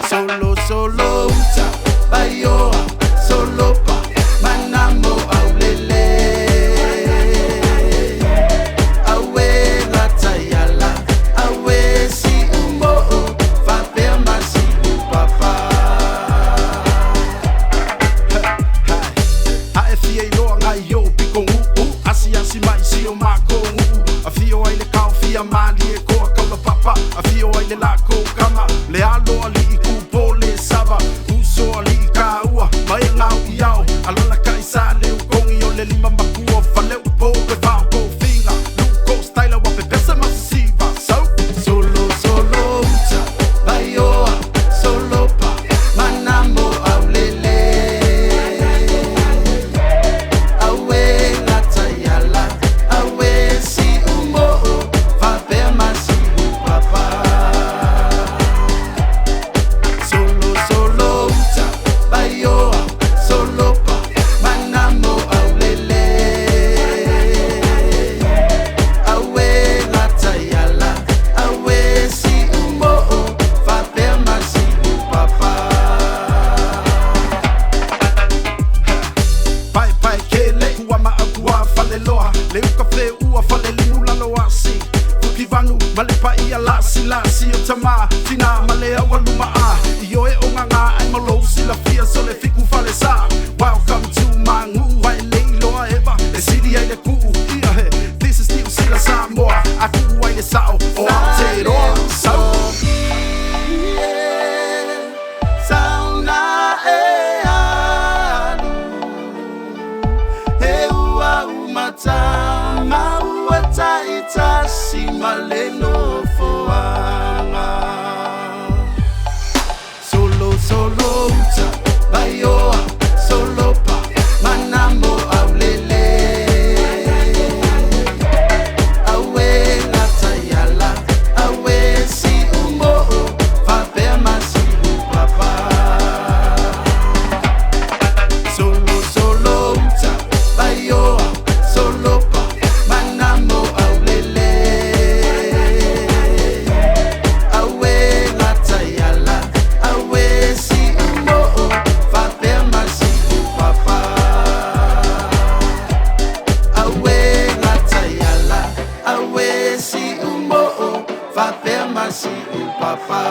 Solo solo uta bayoa solo pa manamo aulele awe latayala awe si umbo fa perma si papa ha fie lo ngai yo pikongu asia si mai si o mako afio ai le kau fia mali e ko ka papa afio ai le la ko kama le alo ali pole sava uso ali kaua mai ngau iau alona kai sale u kongi o le lima makuo fale u po e va ko finga luko style wa pe pesa masiva solo uta bayoa solo pa manambo aulele awe latayala awe si umbo fa per masi papa solo uta bayoa solo pa manamo aulele awe latayala awe si umbo fa per masi papa pai kele kuama akua fale loa le ukafe ua fale liula loa si Kivanu malepa ia lasi o tama fina malea waluma io e onganga ai malo sila fia sole fiku fale sa welcome to mangu vai leilo eva e sidi ai le ku ia he this is Precise Samoa aku ai le sao o te roa sau sauna e alu he ua umatama uata itasi maleno foanga solo uta bayoa solo pa manamo aulele awe latayala awe si umbo fa per masi papa solo uta bayoa solo pa manamo aulele awe latayala awe si umbo fa per masi papa awe latayala awe si umbo fa per masi papa